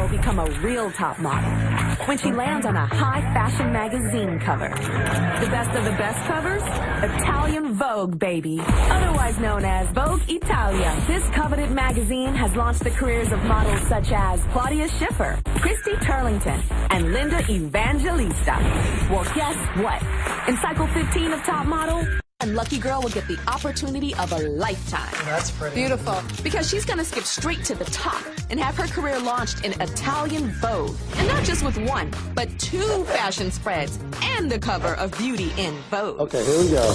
become a real top model when she lands on a high fashion magazine cover. The best of the best covers? Italian Vogue, baby. Otherwise known as Vogue Italia. This coveted magazine has launched the careers of models such as Claudia Schiffer, Christy Turlington, and Linda Evangelista. Well, guess what? In cycle 15 of Top Model, and lucky girl will get the opportunity of a lifetime. That's pretty. Beautiful. Because she's gonna skip straight to the top and have her career launched in Italian Vogue. And not just with one, but 2 fashion spreads and the cover of Beauty in Vogue. Okay, here we go.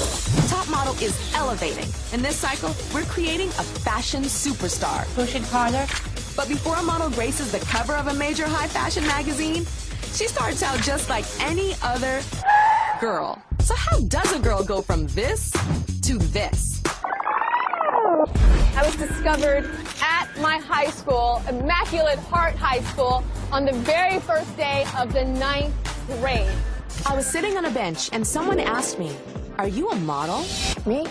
Top Model is elevating. In this cycle, we're creating a fashion superstar. Push it harder. But before a model graces the cover of a major high fashion magazine, she starts out just like any other girl. So how does a girl go from this to this? I was discovered at my high school, Immaculate Heart High School, on the very first day of the 9th grade. I was sitting on a bench and someone asked me, "Are you a model?" Me?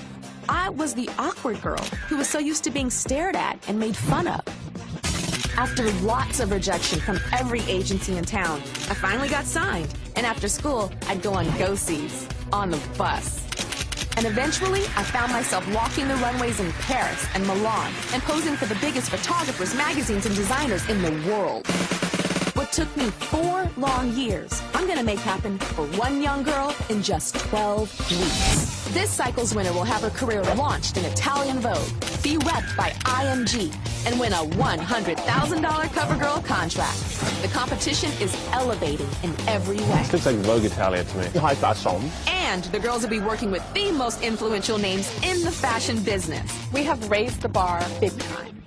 I was the awkward girl who was so used to being stared at and made fun of. After lots of rejection from every agency in town, I finally got signed. And after school, I'd go on go-sees on the bus. And eventually, I found myself walking the runways in Paris and Milan and posing for the biggest photographers, magazines, and designers in the world. What took me 4 long years, I'm gonna make happen for one young girl in just 12 weeks. This cycle's winner will have her career launched in Italian Vogue, be repped by IMG, and win a $100,000 CoverGirl contract. The competition is elevating in every way. Looks like Vogue Italia to me. High fashion. And the girls will be working with the most influential names in the fashion business. We have raised the bar big time.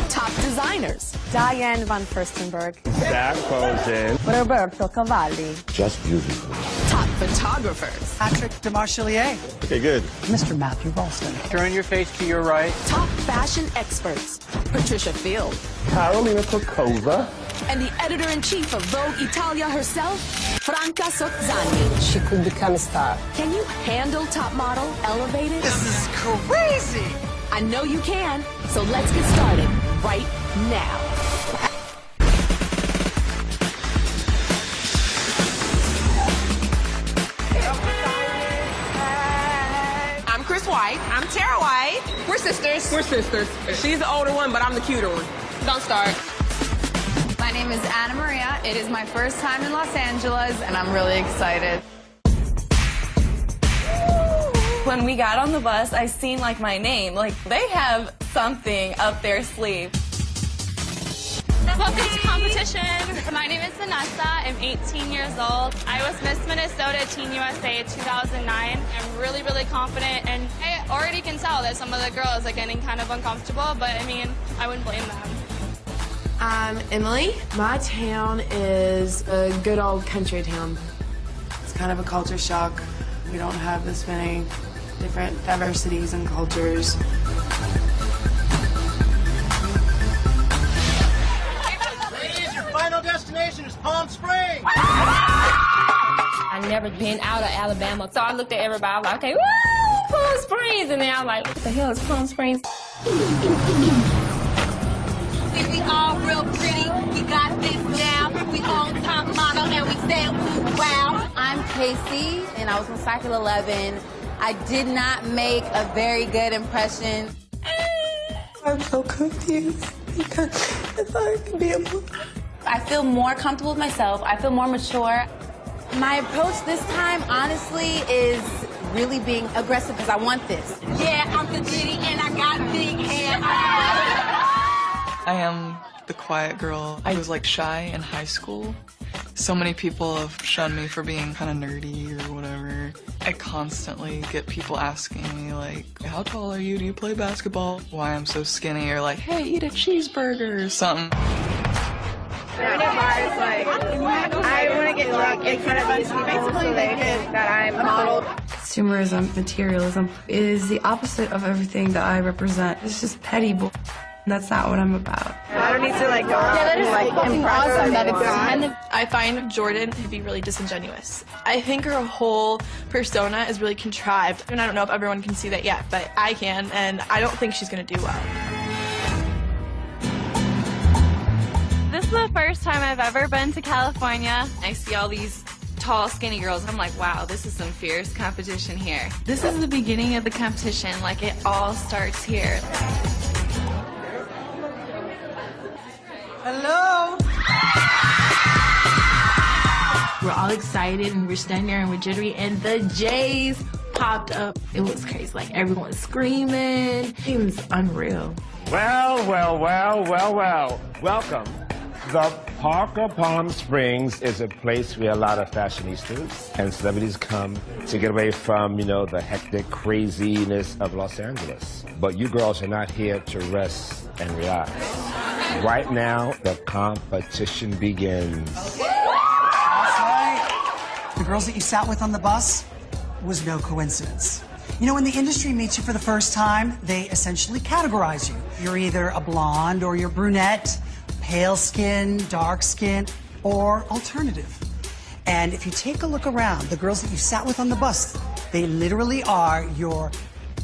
Top designers. Diane von Furstenberg. Zach Posen. Roberto Cavalli. Just beautiful. Top photographers. Patrick DeMarchelier. Okay, good. Mr. Matthew Ralston. Turn your face to your right. Top fashion experts. Patricia Field. Carolina Kokova. And the editor-in-chief of Vogue Italia herself, Franca Sozzani. She could become a star. Can you handle Top Model elevated? This is crazy. I know you can, so let's get started right now. I'm Chris White. I'm Tara White. We're sisters. We're sisters. She's the older one, but I'm the cuter one. Don't start. My name is Anna Maria. It is my first time in Los Angeles, and I'm really excited. When we got on the bus, I seen like my name. Like they have something up their sleeve. Welcome to competition. My name is Vanessa. I'm 18 years old. I was Miss Minnesota Teen USA 2009. I'm really, really confident, and I already can tell that some of the girls are getting kind of uncomfortable, but I mean, I wouldn't blame them. I'm Emily. My town is a good old country town. It's kind of a culture shock. We don't have this many different diversities and cultures. Ladies, your final destination is Palm Springs. I've never been out of Alabama, so I looked at everybody. I was like, okay, woo, Palm Springs. And then I was like, what the hell is Palm Springs? We all real pretty. We got this now. We own Top Model, and we say wow. I'm Casey, and I was on cycle 11. I did not make a very good impression. I'm so confused because I thought it could be a book. I feel more comfortable with myself. I feel more mature. My approach this time, honestly, is really being aggressive because I want this. Yeah, I'm the Diddy, and I got big hair. I am the quiet girl. I was like shy in high school. So many people have shunned me for being kind of nerdy or whatever. I constantly get people asking me like, how tall are you? Do you play basketball? Why I'm so skinny, or like, hey, eat a cheeseburger or something. I want to get drunk in front of these people so they think that I'm a model. Consumerism, materialism is the opposite of everything that I represent. It's just petty bull. That's not what I'm about. I don't need to like go out and like impress everyone. I find Jordan to be really disingenuous. I think her whole persona is really contrived, and I don't know if everyone can see that yet, but I can, and I don't think she's going to do well. This look first time I've ever been to California. I see all these tall, skinny girls. I'm like, wow, this is some fierce competition here. This is the beginning of the competition. Like, it all starts here. Hello. We're all excited and we're standing there and we're jittery and the J's popped up. It was crazy. Like, everyone's screaming. It was unreal. Well, well, well, well, well. Welcome. The Park of Palm Springs is a place where a lot of fashionistas and celebrities come to get away from, you know, the hectic craziness of Los Angeles. But you girls are not here to rest and relax. Right now, the competition begins. That's right. The girls that you sat with on the bus was no coincidence. You know, when the industry meets you for the first time, they essentially categorize you. You're either a blonde or you're brunette, pale skin, dark skin, or alternative. And if you take a look around, the girls that you sat with on the bus, they literally are your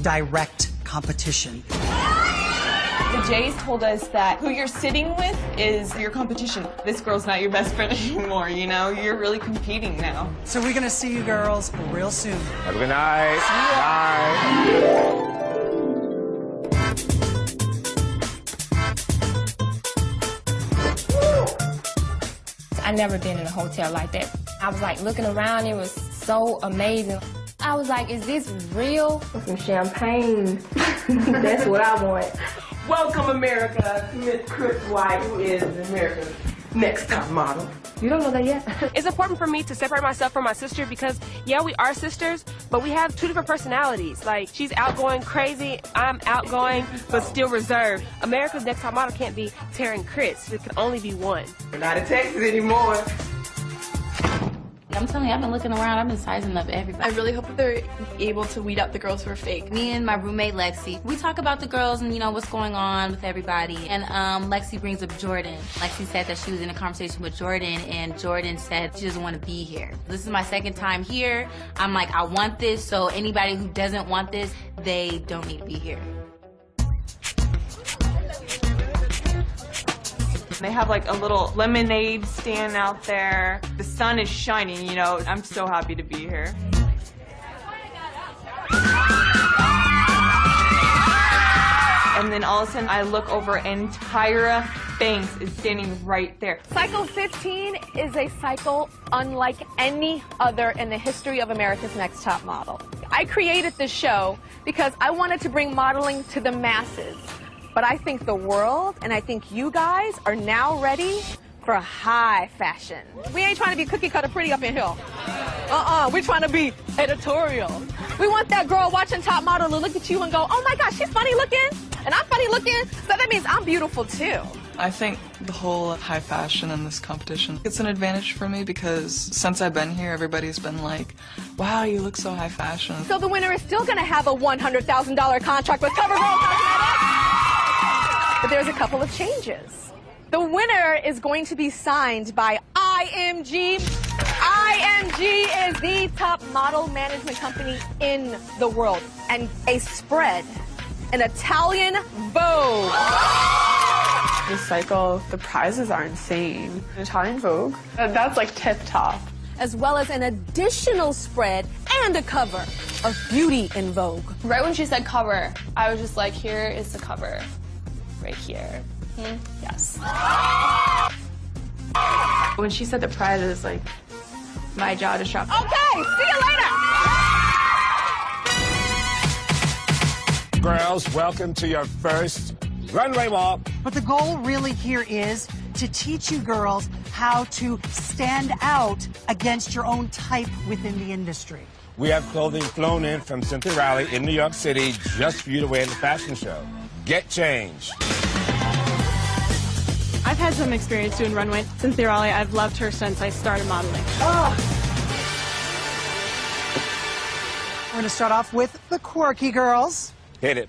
direct competition. The Jays told us that who you're sitting with is your competition. This girl's not your best friend anymore, you know? You're really competing now. So we're gonna see you girls real soon. Have a good night. Bye. I never been in a hotel like that. I was like looking around, it was so amazing. I was like, is this real? Some champagne. That's what I want. Welcome, America, to Miss Chris White, who is America's next top model. You don't know that yet? It's important for me to separate myself from my sister because, yeah, we are sisters, but we have two different personalities. Like, she's outgoing, crazy, I'm outgoing, but still reserved. America's Next Top Model can't be Tara and Chris. It can only be one. We're not in Texas anymore. I'm telling you, I've been looking around, I've been sizing up everybody. I really hope that they're able to weed out the girls who are fake. Me and my roommate Lexi, we talk about the girls and, you know, what's going on with everybody. And Lexi brings up Jordan. Lexi said that she was in a conversation with Jordan, and Jordan said she doesn't want to be here. This is my second time here. I'm like, I want this, so anybody who doesn't want this, they don't need to be here. They have like a little lemonade stand out there. The sun is shining, you know. I'm so happy to be here. And then all of a sudden I look over and Tyra Banks is standing right there. Cycle 15 is a cycle unlike any other in the history of America's Next Top Model. I created this show because I wanted to bring modeling to the masses. But I think the world, and I think you guys, are now ready for high fashion. We ain't trying to be cookie cutter pretty up in here. We're trying to be editorial. We want that girl watching Top Model to look at you and go, oh my gosh, she's funny looking, and I'm funny looking, so that means I'm beautiful too. I think the whole high fashion in this competition, it's an advantage for me because since I've been here, everybody's been like, wow, you look so high fashion. So the winner is still gonna have a $100,000 contract with CoverGirl Cosmetics. But there's a couple of changes. The winner is going to be signed by IMG. IMG is the top model management company in the world. And a spread, an Italian Vogue. This cycle, the prizes are insane. Italian Vogue, that's like tip top. As well as an additional spread and a cover of Beauty in Vogue. Right when she said cover, I was just like, here is the cover. Right here. Yes. When she said the prizes, like, my jaw just dropped. Okay, see you later. Girls, welcome to your first runway walk. But the goal really here is to teach you girls how to stand out against your own type within the industry. We have clothing flown in from Cynthia Raleigh in New York City just for you to wear in the fashion show. Get changed. I've had some experience doing runway. Cynthia Raleigh, I've loved her since I started modeling. We're going to start off with the quirky girls. Hit it.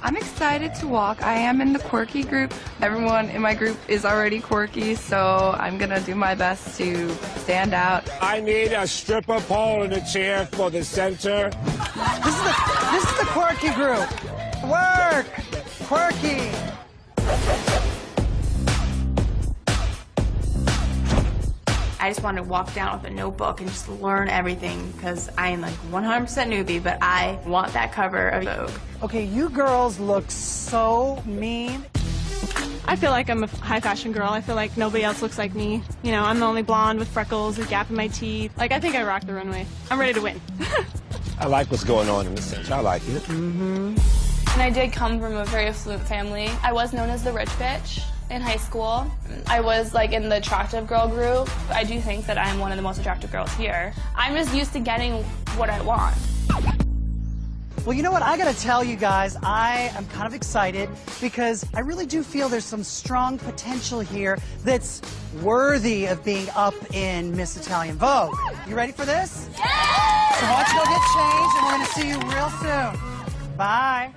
I'm excited to walk. I am in the quirky group. Everyone in my group is already quirky, so I'm gonna do my best to stand out. I need a stripper pole in a chair for the center. This is the quirky group. Work! Quirky! I just wanted to walk down with a notebook and just learn everything because I am like 100% newbie, but I want that cover of Vogue. Okay, you girls look so mean. I feel like I'm a high fashion girl. I feel like nobody else looks like me. You know, I'm the only blonde with freckles, a gap in my teeth. Like, I think I rock the runway. I'm ready to win. I like what's going on in the cinch. I like it. And I did come from a very affluent family. I was known as the rich bitch in high school. I was like in the attractive girl group. I do think that I'm one of the most attractive girls here. I'm just used to getting what I want. Well, you know what? I gotta tell you guys, I am kind of excited because I really do feel there's some strong potential here that's worthy of being up in Miss Italian Vogue. You ready for this? Yeah! So why don't you go get changed and we're gonna see you real soon. Bye.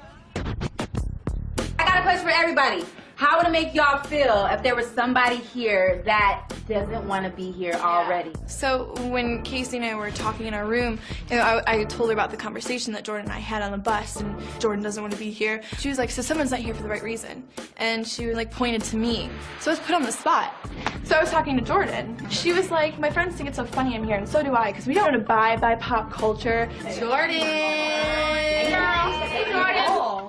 I got a question for everybody. How would it make y'all feel if there was somebody here that doesn't want to be here already? So when Casey and I were talking in our room, you know, I told her about the conversation that Jordan and I had on the bus, and Jordan doesn't want to be here. She was like, so someone's not here for the right reason. And she like pointed to me. So I was put on the spot. So I was talking to Jordan. She was like, my friends think it's so funny I'm here, and so do I, because we don't abide by pop culture. Jordan! Hey, girl. Hey, Jordan.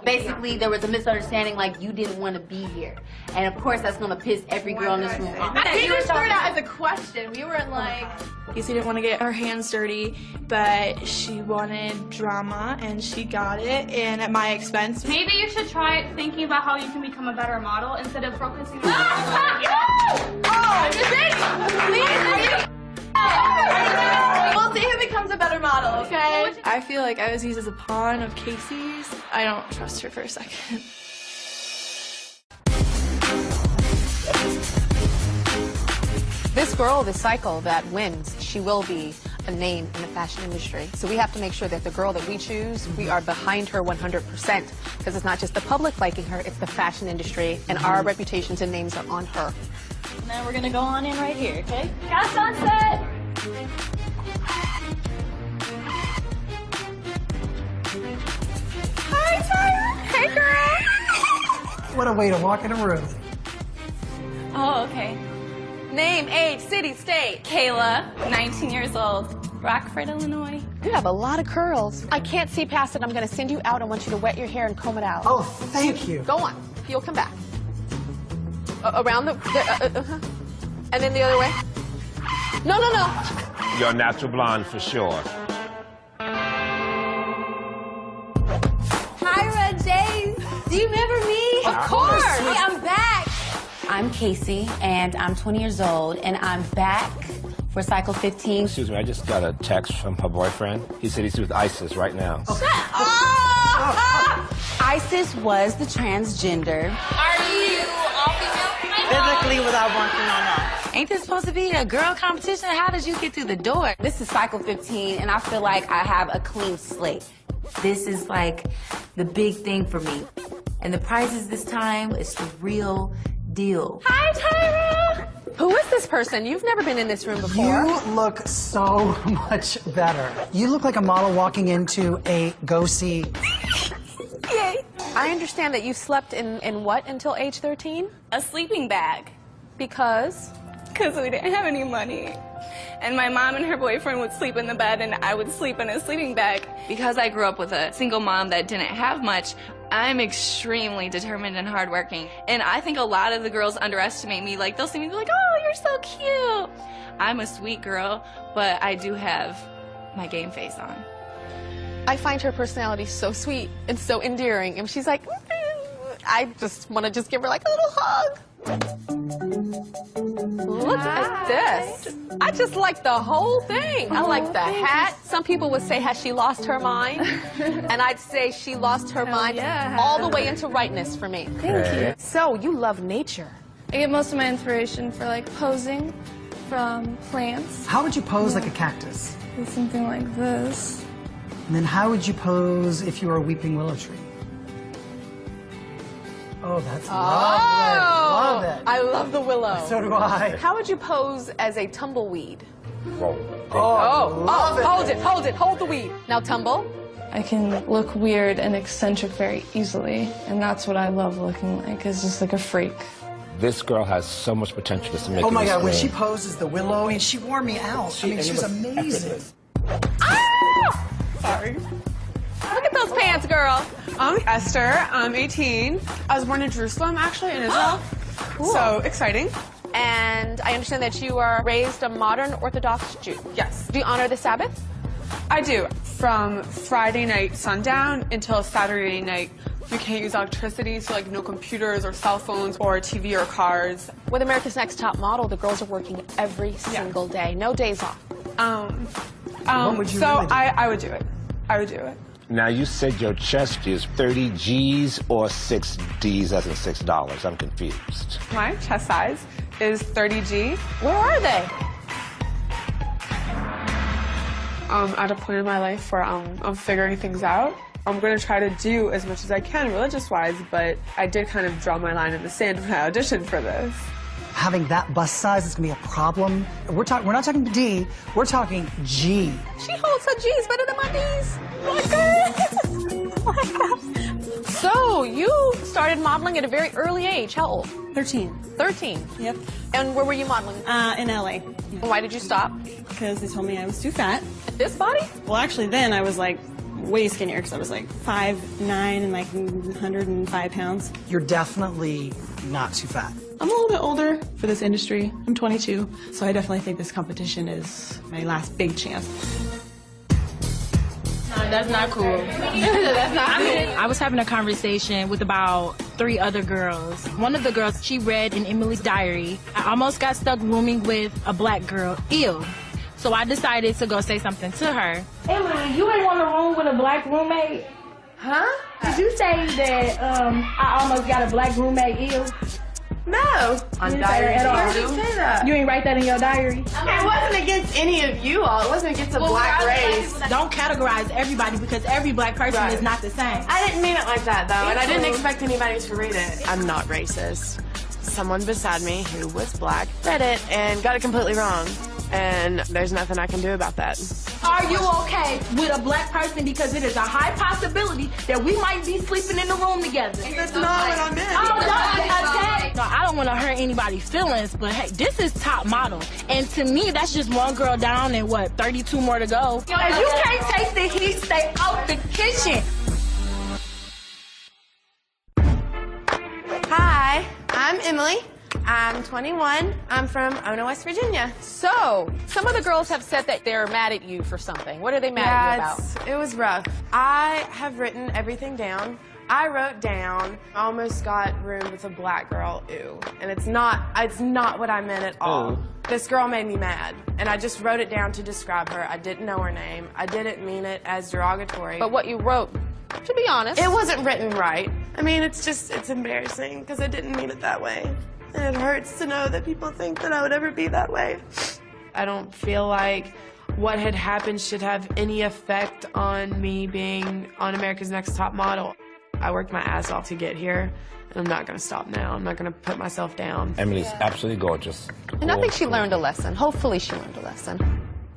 Basically, there was a misunderstanding, like you didn't want to be here. And of course, that's going to piss every girl in this room off. I think it started out as a question. We weren't like, Casey didn't want to get her hands dirty, but she wanted drama, and she got it, and at my expense. Maybe you should try thinking about how you can become a better model instead of focusing on We'll see who becomes a better model, okay? I feel like I was used as a pawn of Casey's. I don't trust her for a second. This girl, this cycle that wins, she will be a name in the fashion industry. So we have to make sure that the girl that we choose, we are behind her 100%. Because it's not just the public liking her, it's the fashion industry, and our reputations and names are on her. Now we're gonna go on in right here, okay? Cast on set! Hi, Tyra! Hey, girl! What a way to walk in a room. Oh, okay. Name, age, city, state. Kayla, 19 years old, Rockford, Illinois. You have a lot of curls. I can't see past it. I'm going to send you out. I want you to wet your hair and comb it out. Oh, thank you. Go on. You'll come back. Around the and then the other way. No, no, no. You're a natural blonde for sure. Tyra, James, do you remember me? Of course. Hey, I'm back. I'm Casey, and I'm 20 years old, and I'm back for Cycle 15. Excuse me, I just got a text from her boyfriend. He said he's with ISIS right now. ISIS was the transgender. Are you all female? Physically, without working on that. Ain't this supposed to be a girl competition? How did you get through the door? This is Cycle 15, and I feel like I have a clean slate. This is like the big thing for me. And the prizes this time is the real deal. Hi, Tyra! Who is this person? You've never been in this room before. You look so much better. You look like a model walking into a go-see. Yay! I understand that you slept in what until age 13? A sleeping bag. Because? Because we didn't have any money. And my mom and her boyfriend would sleep in the bed, and I would sleep in a sleeping bag. Because I grew up with a single mom that didn't have much, I'm extremely determined and hardworking. And I think a lot of the girls underestimate me. Like, they'll see me and be like, oh, you're so cute. I'm a sweet girl, but I do have my game face on. I find her personality so sweet and so endearing. And she's like, I just want to just give her like a little hug. Look at this. I just like the whole thing. I like the hat. Some people would say, has she lost her mind? And I'd say she lost her mind all the way into rightness for me. Thank you. So you love nature. I get most of my inspiration for like posing from plants. How would you pose like a cactus? With something like this. And then how would you pose if you were a weeping willow tree? Oh, that's lovely. Love it. I love the willow. So do I. How would you pose as a tumbleweed? Whoa. Hold it, hold the weed. Now tumble. I can look weird and eccentric very easily, and that's what I love looking like, is just like a freak. This girl has so much potential to make. Oh my God, when she poses the willow, I mean, she wore me out. I mean, she was amazing. Ah! Sorry. Look at those pants, girl. I'm Esther. I'm 18. I was born in Jerusalem, actually, in Israel. Cool. So exciting. And I understand that you are raised a modern Orthodox Jew. Yes. Do you honor the Sabbath? I do. From Friday night sundown until Saturday night, you can't use electricity, so like no computers or cell phones or TV or cars. With America's Next Top Model, the girls are working every single day, no days off. What would you so really do? I would do it. I would do it. Now, you said your chest is 30 G's or 6 D's as in $6. I'm confused. My chest size is 30G. Where are they? At a point in my life where I'm figuring things out. I'm going to try to do as much as I can religious-wise, but I did kind of draw my line in the sand when I auditioned for this. Having that bust size is going to be a problem. We're not talking D, we're talking G. She holds her G's better than my D's. Oh my God. So, you started modeling at a very early age. How old? 13. 13? Yep. And where were you modeling? In LA. Why did you stop? Because they told me I was too fat. This body? Well, actually, then I was like way skinnier because I was like 5'9" and like 105 pounds. You're definitely not too fat. I'm a little bit older for this industry. I'm 22, so I definitely think this competition is my last big chance. That's not cool. That's not cool. I was having a conversation with about 3 other girls. One of the girls, she read in Emily's diary, I almost got stuck rooming with a black girl. Ew. So I decided to go say something to her. Emily, you ain't want to room with a black roommate? Huh? Did you say that I almost got a black roommate ill? No. On diary at all. Where did you say that? You ain't write that in your diary? It wasn't against any of you all. It wasn't against a black race. Don't categorize everybody because every black person is not the same. I didn't mean it like that, though, and I didn't expect anybody to read it. I'm not racist. Someone beside me who was black read it and got it completely wrong. And there's nothing I can do about that. Are you okay with a black person? Because it is a high possibility that we might be sleeping in the room together. That's not what I meant. No, I don't want to hurt anybody's feelings, but hey, this is Top Model. And to me, that's just one girl down and what, 32 more to go. If you can't take the heat, stay out the kitchen. Hi, I'm Emily. I'm 21. I'm from Ono, West Virginia. So, some of the girls have said that they're mad at you for something. What are they mad at you about? It was rough. I have written everything down. I wrote down, I almost got roomed with a black girl, ew. And it's not what I meant at all. This girl made me mad, and I just wrote it down to describe her. I didn't know her name. I didn't mean it as derogatory. But what you wrote, to be honest, it wasn't written right. I mean, it's embarrassing because I didn't mean it that way. And it hurts to know that people think that I would ever be that way. I don't feel like what had happened should have any effect on me being on America's Next Top Model. I worked my ass off to get here, and I'm not going to stop now. I'm not going to put myself down. Emily's absolutely gorgeous. And I think she learned a lesson. Hopefully she learned a lesson.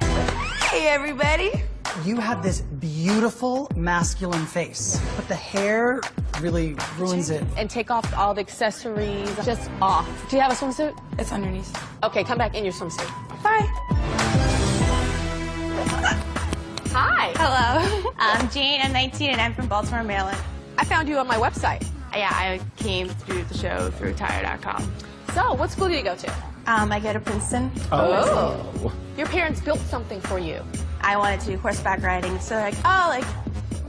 Hey, everybody. You have this beautiful masculine face, but the hair really ruins it. And take off all the accessories, just off. Do you have a swimsuit? It's underneath. Okay, come back in your swimsuit. Bye. Hi. Hello. I'm Jane, I'm 19, and I'm from Baltimore, Maryland. I found you on my website. Yeah, I came through the show through Tire.com. So, what school do you go to? I go to Princeton. Oh. Your parents built something for you. I wanted to do horseback riding, so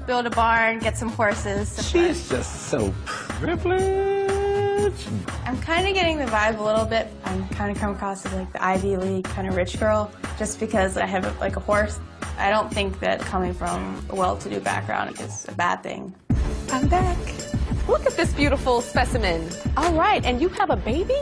build a barn, get some horses. She's just so privileged. I'm kind of getting the vibe a little bit. I'm kind of come across as like the Ivy League kind of rich girl, just because I have like a horse. I don't think that coming from a well-to-do background is a bad thing. I'm back. Look at this beautiful specimen. All right, and you have a baby?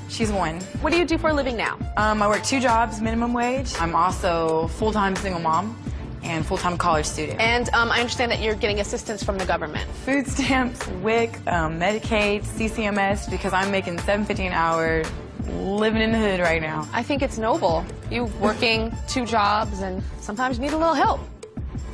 She's 1. What do you do for a living now? I work 2 jobs, minimum wage. I'm also full-time single mom and full-time college student. And I understand that you're getting assistance from the government. Food stamps, WIC, Medicaid, CCMS, because I'm making $7.50 an hour, living in the hood right now. I think it's noble. You working 2 jobs and sometimes you need a little help.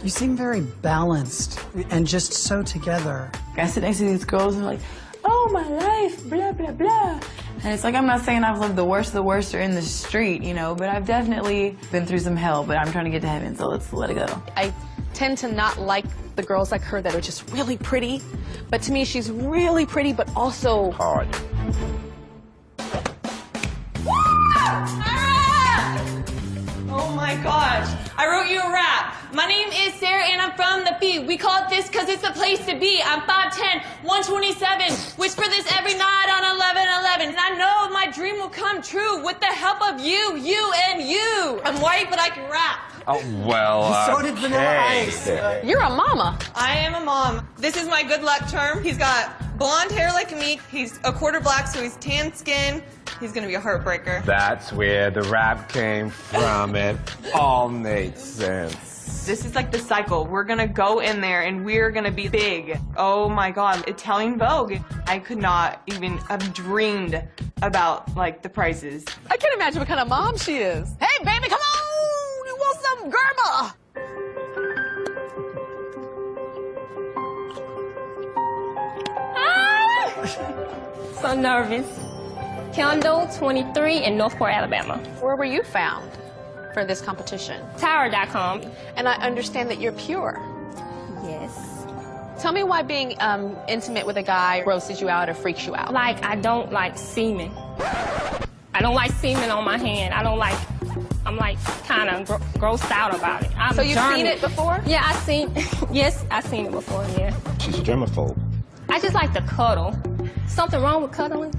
You seem very balanced and just so together. I sit next to these girls and like, oh, my life, blah, blah, blah. And it's like, I'm not saying I've lived the worst of the worst or in the street, you know, but I've definitely been through some hell, but I'm trying to get to heaven, so let's let it go. I tend to not like the girls like her that are just really pretty, but to me, she's really pretty, but also hard. Oh my gosh, I wrote you a rap. My name is Sarah and I'm from the B. We call it this because it's the place to be. I'm 5'10", 127. Whisper this every night on 11/11. And I know my dream will come true with the help of you, and you. I'm white, but I can rap. Oh, well, So did Vanilla Ice. You're a mama. I am a mom. This is my good luck charm. He's got blonde hair like me. He's a quarter black, so he's tan skin. He's gonna be a heartbreaker. That's where the rap came from. It all made sense. This is like the cycle. We're gonna go in there and we're gonna be big. Oh my God, Italian Vogue. I could not even have dreamed about like the prices. I can't imagine what kind of mom she is. Hey, baby, come on! You want some Gerber? So nervous. Kendall, 23, in Northport, Alabama. Where were you found for this competition? Tower.com. And I understand that you're pure. Yes. Tell me why being intimate with a guy grosses you out or freaks you out. Like, I don't like semen. I don't like semen on my hand. I'm like kind of grossed out about it. So you've seen it before? Yeah, yes, I've seen it before, yeah. She's a germaphobe. I just like to cuddle. Something wrong with cuddling?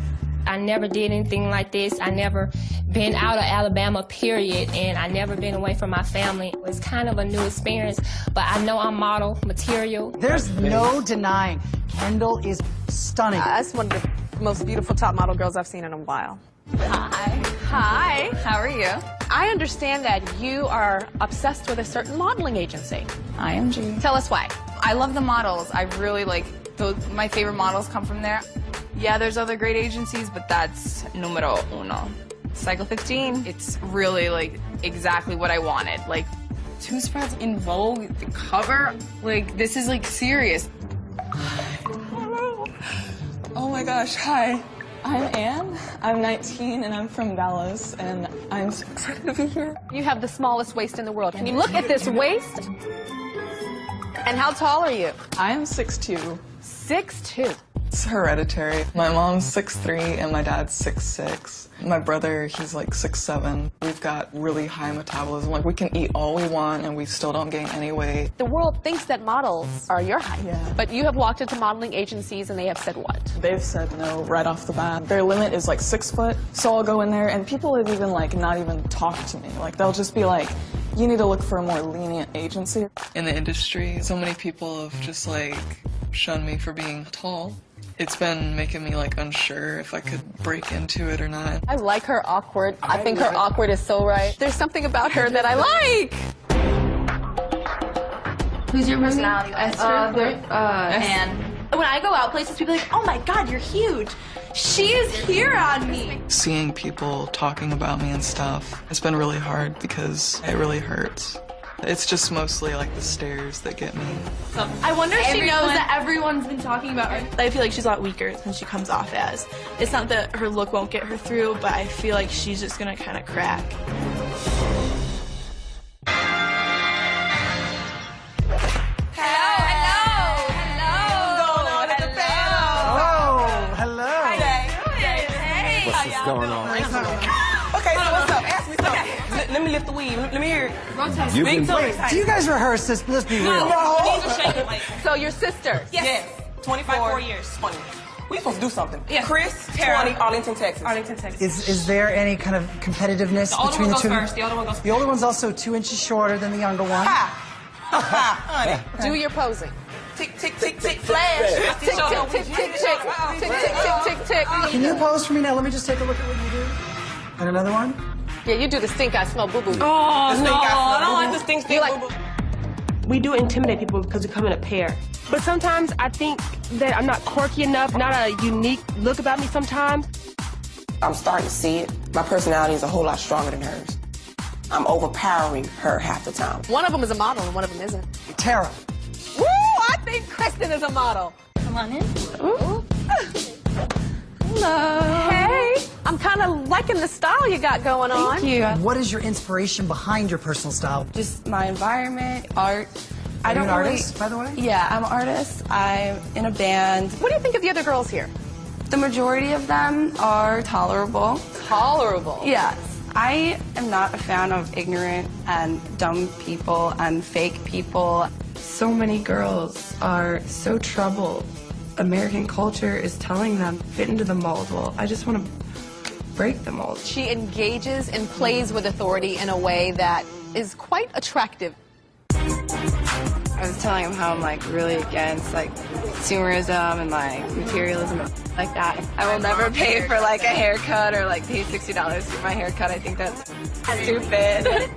I never did anything like this. I never been out of Alabama, period, and I never been away from my family. It's kind of a new experience, but I know I'm model material. There's no denying Kendall is stunning. That's one of the most beautiful top model girls I've seen in a while. Hi. Hi. How are you? I understand that you are obsessed with a certain modeling agency. IMG. Tell us why. I love the models. I really like those. My favorite models come from there. Yeah, there's other great agencies, but that's numero uno. Cycle 15, it's really like exactly what I wanted. Like 2 spreads in Vogue, the cover, like this is like serious. Oh my gosh, hi. I'm Anne. I'm 19 and I'm from Dallas and I'm so excited to be here. You have the smallest waist in the world. Can you look at this waist? And how tall are you? I'm 6'2". 6'2". It's hereditary. My mom's 6'3" and my dad's 6'6". My brother, he's like 6'7". We've got really high metabolism. Like we can eat all we want and we still don't gain any weight. The world thinks that models are your height. Yeah. But you have walked into modeling agencies and they have said what? They've said no right off the bat. Their limit is like 6 foot. So I'll go in there and people have even like not even talked to me. Like they'll just be like, you need to look for a more lenient agency. In the industry, so many people have just like shunned me for being tall. It's been making me like unsure if I could break into it or not. I like her awkward. I think her awkward is so right. There's something about her that I like. Who's your personality? Esther? Anne. When I go out places, people are like, oh my God, you're huge. She is here on me. Seeing people talking about me and stuff, it's been really hard because it really hurts. It's just mostly like the stares that get me. I wonder if she knows that everyone's been talking about her. I feel like she's a lot weaker than she comes off as. It's not that her look won't get her through, but I feel like she's just gonna kind of crack. What's going on? Okay, so what's up? Ask me something. Let me lift the weave. Let me hear it. Wait, do you guys rehearse this? Let's be real. No. So your sister? Yes. 24 years. 20. We supposed to do something. Yeah. Chris, 20, Arlington, Texas. Arlington, Texas. Is there any kind of competitiveness between the two? First. The older one goes first. The older one's also 2 inches shorter than the younger one. Honey. Do your posing. Tick, tick, tick, tick, flash. Tick, tick, tick, tick, tick, tick, tick, tick, tick, tick. Can you pose for me now? Let me just take a look at what you do. And another one? Yeah, you do the stink I smell boo-boo. Oh, no, I don't like the stink boo-boo. We do intimidate people because we come in a pair. But sometimes I think that I'm not quirky enough, not a unique look about me sometimes. I'm starting to see it. My personality is a whole lot stronger than hers. I'm overpowering her half the time. One of them is a model and one of them isn't. Tara. Woo! I think Kristen is a model. Come on in. Ooh. Hello. Hey, I'm kind of liking the style you got going on. Thank you. What is your inspiration behind your personal style? Just my environment, art. Are you an artist, by the way? Yeah, I'm an artist. I'm in a band. What do you think of the other girls here? The majority of them are tolerable. Tolerable? Yes. I am not a fan of ignorant and dumb people and fake people. So many girls are so troubled. American culture is telling them fit into the mold. Well, I just want to break the mold. She engages and plays with authority in a way that is quite attractive. I was telling him how I'm like really against like consumerism and like materialism and like that. I will never pay for like a haircut or like pay $60 for my haircut. I think that's stupid.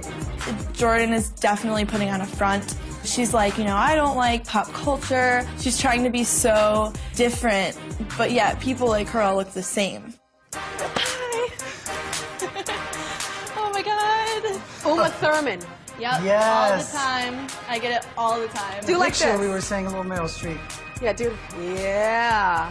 Jordan is definitely putting on a front. She's like, you know, I don't like pop culture. She's trying to be so different, but yet people like her all look the same. Hi. Oh my God. Uma Thurman. Yep, Yes. all the time. I get it all the time. Do like Picture this. we were saying a little Meryl Streep. Yeah, dude. Yeah.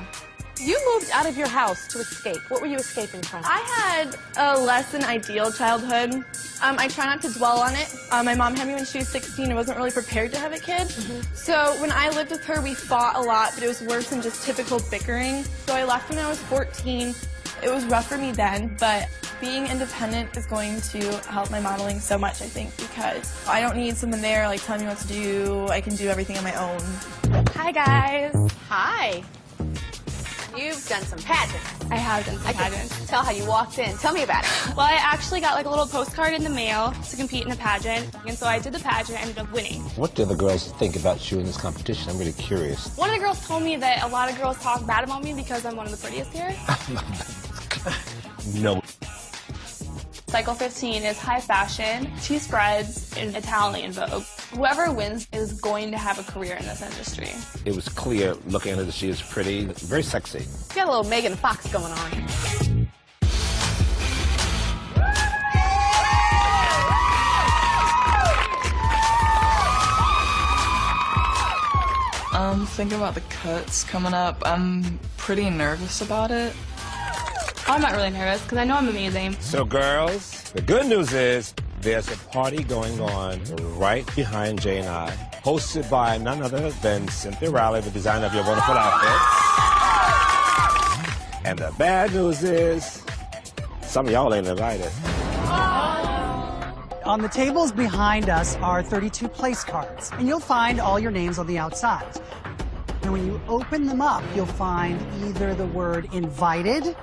You moved out of your house to escape. What were you escaping from? I had a less than ideal childhood. I try not to dwell on it. My mom had me when she was 16 and wasn't really prepared to have a kid. So when I lived with her, we fought a lot, but it was worse than just typical bickering. So I left when I was 14. It was rough for me then, but being independent is going to help my modeling so much, I think, because I don't need someone there like telling me what to do. I can do everything on my own. Hi, guys. Hi. You've done some pageants. I have done some I can pageants. tell how you walked in. Tell me about it. Well, I actually got like a little postcard in the mail to compete in a pageant, and so I did the pageant and ended up winning. What do the girls think about you in this competition? I'm really curious. One of the girls told me that a lot of girls talk bad about me because I'm one of the prettiest here. No. Cycle 15 is high fashion, tea spreads, and Italian Vogue. Whoever wins is going to have a career in this industry. It was clear looking at her that she is pretty, very sexy. You got a little Megan Fox going on. Thinking about the cuts coming up. I'm pretty nervous about it. I'm not really nervous because I know I'm amazing. So girls, the good news is there's a party going on right behind Jay and I, hosted by none other than Cynthia Rowley, the designer of your wonderful outfits. And the bad news is some of y'all ain't invited. On the tables behind us are 32 place cards, and you'll find all your names on the outside. And when you open them up, you'll find either the word invited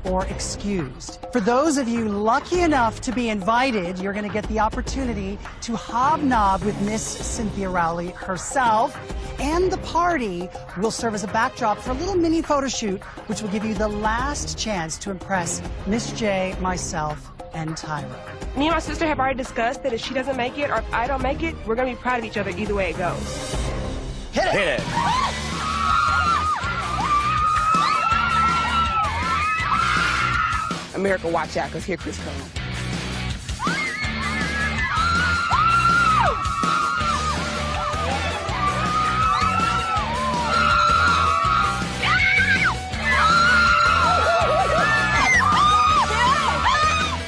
or excused. For those of you lucky enough to be invited, you're going to get the opportunity to hobnob with Miss Cynthia Rowley herself, and the party will serve as a backdrop for a little mini photo shoot, which will give you the last chance to impress Miss J, myself, and Tyra. Me and my sister have already discussed that if she doesn't make it or if I don't make it, we're going to be proud of each other either way it goes. Hit it! Hit it! America, watch out, because here Chris comes.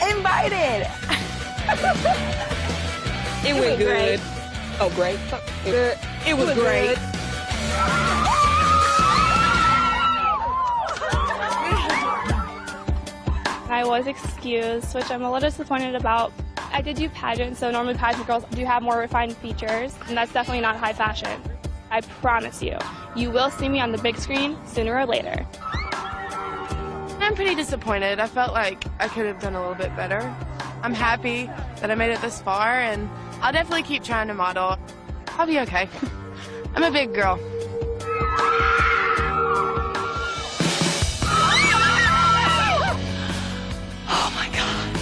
Invited! It went good. Oh, great. It was great. I was excused, which I'm a little disappointed about. I did do pageants, so normally pageant girls do have more refined features, and that's definitely not high fashion. I promise you, you will see me on the big screen sooner or later. I'm pretty disappointed. I felt like I could have done a little bit better. I'm happy that I made it this far, and I'll definitely keep trying to model. I'll be okay. I'm a big girl. Oh my God.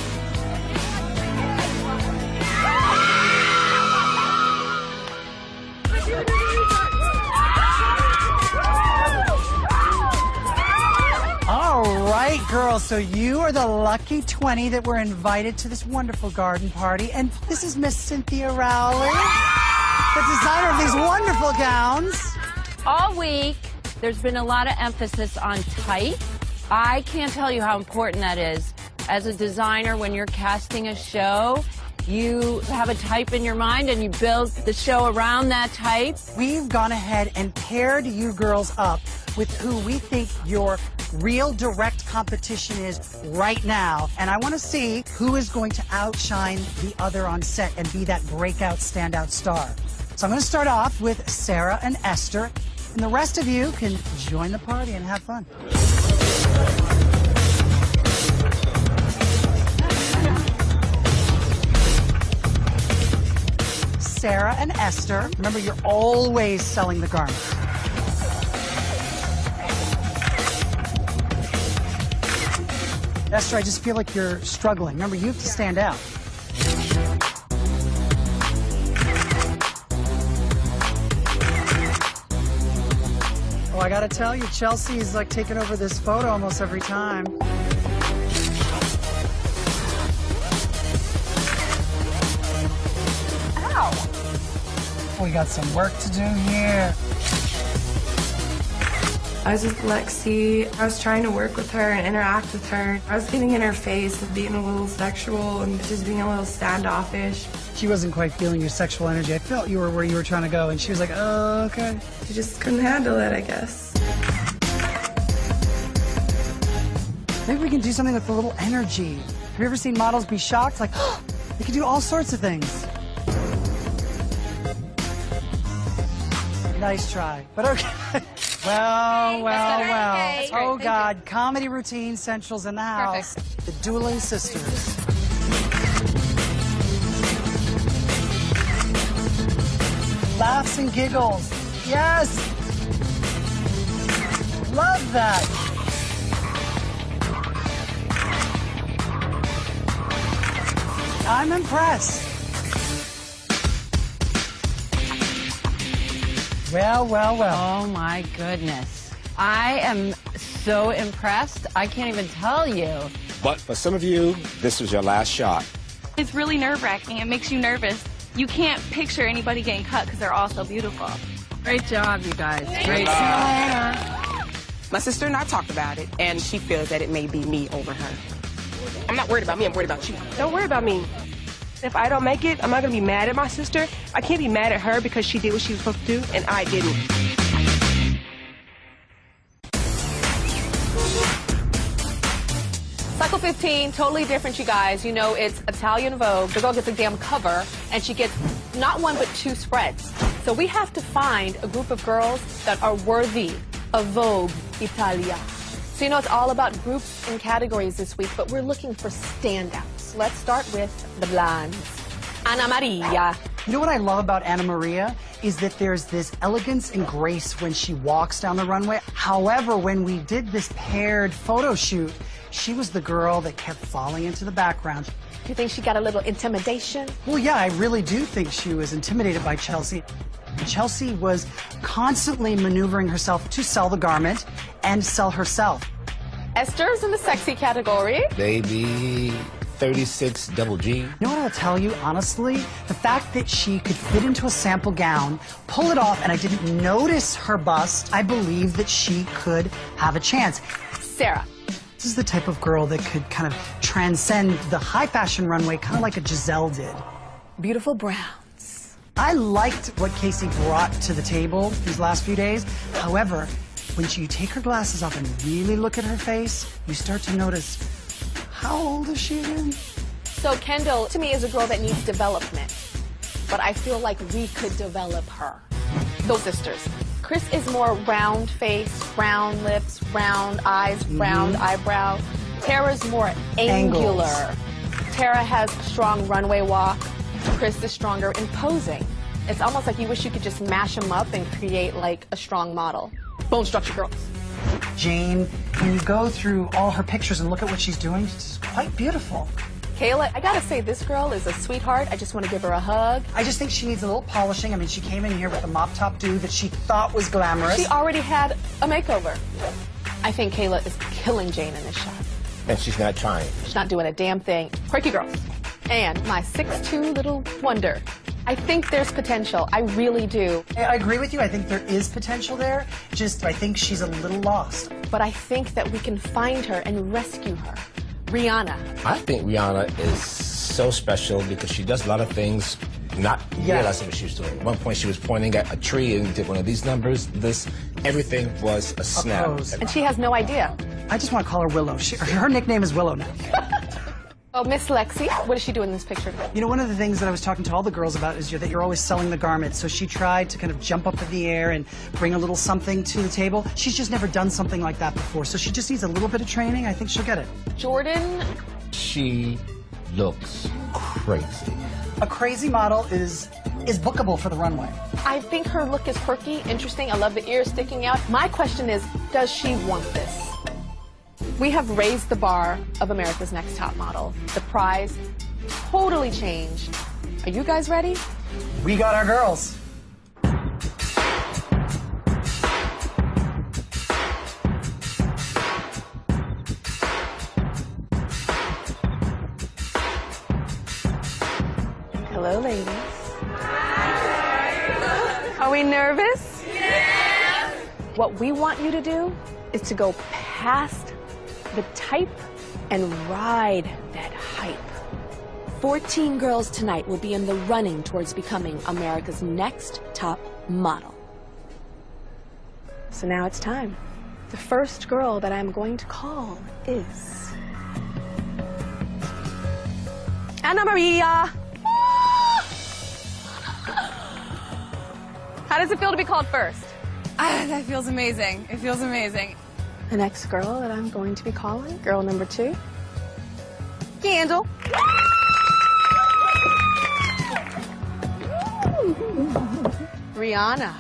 All right, girls, so you are the lucky 20 that were invited to this wonderful garden party. And this is Miss Cynthia Rowley, the designer of these wonderful gowns. All week, there's been a lot of emphasis on tight, I can't tell you how important that is. As a designer, when you're casting a show, you have a type in your mind and you build the show around that type. We've gone ahead and paired you girls up with who we think your real direct competition is right now. And I want to see who is going to outshine the other on set and be that breakout, standout star. So I'm going to start off with Sarah and Esther, and the rest of you can join the party and have fun. Sarah and Esther, remember, you're always selling the garment. Esther, I just feel like you're struggling. Remember, you have to stand out. Oh, I gotta tell you, Chelsea is like taking over this photo almost every time. Ow! We got some work to do here. I was with Lexi. I was trying to work with her and interact with her. I was getting in her face and being a little sexual and just being a little standoffish. She wasn't quite feeling your sexual energy. I felt you were where you were trying to go, and she was like, oh, okay. She just couldn't handle it, I guess. Maybe we can do something with a little energy. Have you ever seen models be shocked? Like, oh, they can do all sorts of things. Nice try, but okay. Well. Oh, God. Comedy Routine Central's in the house. Perfect. The Dueling Sisters. Laughs and giggles. Yes! Love that. I'm impressed. Well. Oh, my goodness. I am so impressed. I can't even tell you. But for some of you, this was your last shot. It's really nerve-wracking. It makes you nervous. You can't picture anybody getting cut because they're all so beautiful. Great job, you guys. Great job. My sister and I talked about it, and she feels that it may be me over her. I'm not worried about me, I'm worried about you. Don't worry about me. If I don't make it, I'm not going to be mad at my sister. I can't be mad at her because she did what she was supposed to do, and I didn't. Cycle 15, totally different, you guys. You know, it's Italian Vogue. The girl gets a damn cover, and she gets not one but two spreads. So we have to find a group of girls that are worthy of Vogue Italia. So you know, it's all about groups and categories this week, but we're looking for standouts. Let's start with the blondes. Anna Maria. You know what I love about Anna Maria is that there's this elegance and grace when she walks down the runway. However, when we did this paired photo shoot, she was the girl that kept falling into the background. Do you think she got a little intimidation? Well, yeah, I really do think she was intimidated by Chelsea. Chelsea was constantly maneuvering herself to sell the garment and sell herself. Esther's in the sexy category. Baby 36 double G. You know what I'll tell you, honestly? The fact that she could fit into a sample gown, pull it off, and I didn't notice her bust, I believe that she could have a chance. Sarah. This is the type of girl that could kind of transcend the high fashion runway, kind of like a Giselle did. Beautiful browns. I liked what Casey brought to the table these last few days. However, when you take her glasses off and really look at her face, you start to notice, how old is she again? So Kendall, to me, is a girl that needs development. But I feel like we could develop her. Those sisters. Chris is more round face, round lips, round eyes, round eyebrow. Tara's more angular. Angles. Tara has a strong runway walk. Chris is stronger in posing. It's almost like you wish you could just mash them up and create like a strong model. Bone structure girls. Jane, when you go through all her pictures and look at what she's doing, she's quite beautiful. Kayla, I gotta say, this girl is a sweetheart. I just want to give her a hug. I just think she needs a little polishing. I mean, she came in here with a mop top do that she thought was glamorous. She already had a makeover. I think Kayla is killing Jane in this shot. And she's not trying. She's not doing a damn thing. Quirky girls. And my 6'2" little wonder. I think there's potential. I really do. I agree with you. I think there is potential there. Just, I think she's a little lost. but I think that we can find her and rescue her. Rihanna. I think Rihanna is so special because she does a lot of things not realizing what she was doing. At one point she was pointing at a tree and did one of these numbers, everything was a snap. And she has no idea. I just want to call her Willow. Her nickname is Willow now. Oh, Miss Lexi, what does she do in this picture? You know, one of the things that I was talking to all the girls about is that you're always selling the garments. So she tried to kind of jump up in the air and bring a little something to the table. She's just never done something like that before. So she just needs a little bit of training. I think she'll get it. Jordan? She looks crazy. A crazy model is bookable for the runway. I think her look is quirky, interesting. I love the ears sticking out. My question is, does she want this? We have raised the bar of America's Next Top Model. The prize totally changed. Are you guys ready? We got our girls. Hello, ladies. Are we nervous? Yes! What we want you to do is to go past the type and ride that hype. 14 girls tonight will be in the running towards becoming America's Next Top Model. So now it's time. The first girl that I'm going to call is Anna Maria. How does it feel to be called first? That feels amazing. It feels amazing. The next girl that I'm going to be calling, girl number 2, Candle. Rihanna.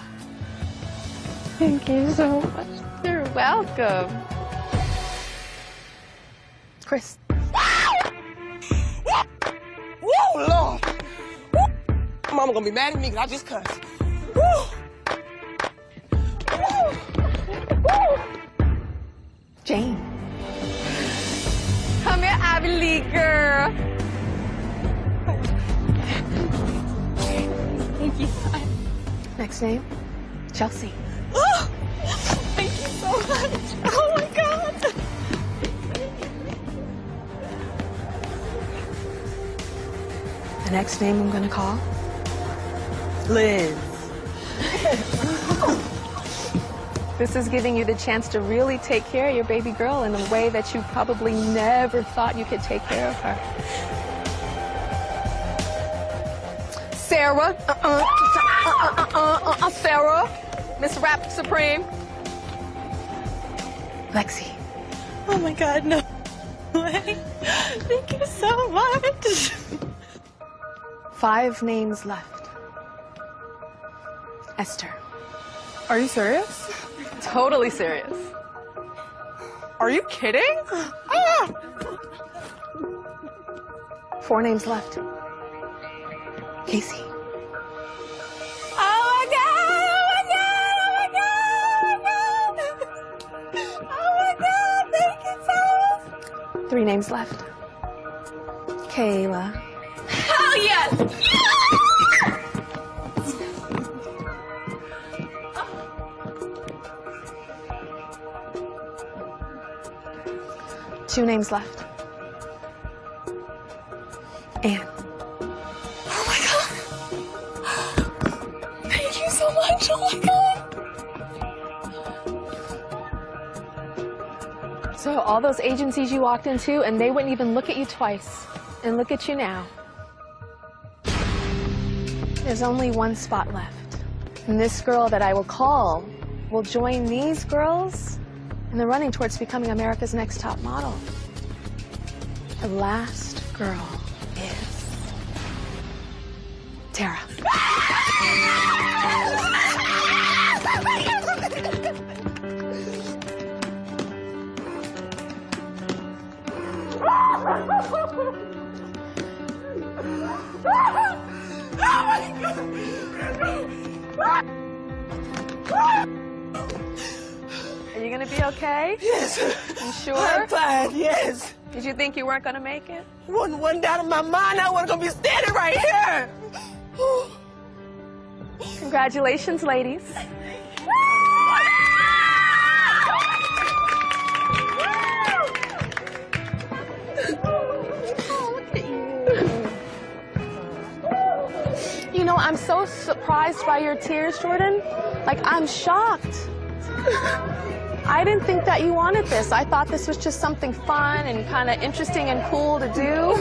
Thank you so much. You're welcome. Chris. Woo, Lord. Woo. Mama gonna be mad at me because I just cussed. Woo. Woo. Jane. Come here, Ivy League girl. Thank you. Next name, Chelsea. Oh, thank you so much. Oh my God. The next name I'm gonna call, Liz. This is giving you the chance to really take care of your baby girl in a way that you probably never thought you could take care of her. Sarah. Sarah. Miss Rap Supreme. Lexi. Oh my God, no way. Thank you so much. 5 names left. Esther. Are you serious? Totally serious. Are you kidding? 4 names left. Casey. Oh my God! Oh my God! Thank you so much! 3 names left. Kayla. Hell yes! Two names left. Anne. Oh my God! Thank you so much! Oh my God! So all those agencies you walked into and they wouldn't even look at you twice. And look at you now. There's only 1 spot left. And this girl that I will call will join these girls in the running towards becoming America's Next Top Model. The last girl is Tara. Are you gonna be okay? Yes. You sure? I'm fine, yes. Did you think you weren't gonna make it? One down in my mind, I wasn't gonna be standing right here. Congratulations, ladies. so surprised by your tears, Jordan. Like, I'm shocked. I didn't think that you wanted this. I thought this was just something fun and kind of interesting and cool to do.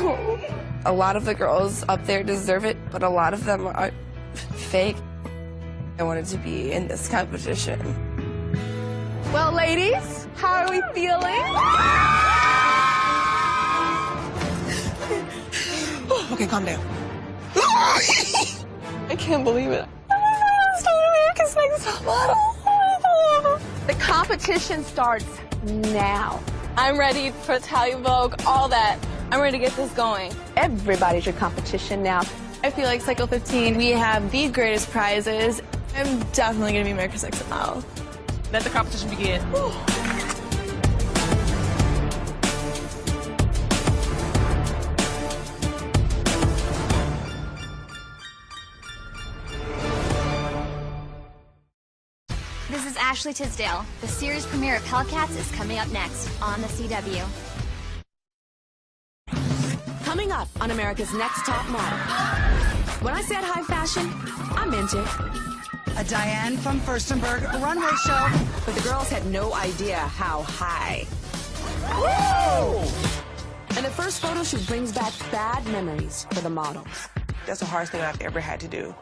A lot of the girls up there deserve it, but a lot of them are fake. I wanted to be in this competition. Well, ladies, how are we feeling? Okay, calm down. I can't believe it. It's America's Next Top Model. The competition starts now. I'm ready for Tally Vogue, all that. I'm ready to get this going. Everybody's your competition now. I feel like Cycle 15, we have the greatest prizes. I'm definitely going to be America's Next Top Model. Let the competition begin. This is Ashley Tisdale. The series premiere of Hellcats is coming up next on the CW. Coming up on America's Next Top Model. When I said high fashion, I meant it. A Diane from Furstenberg runway show. But the girls had no idea how high. Woo! And the first photo shoot brings back bad memories for the models. That's the hardest thing I've ever had to do.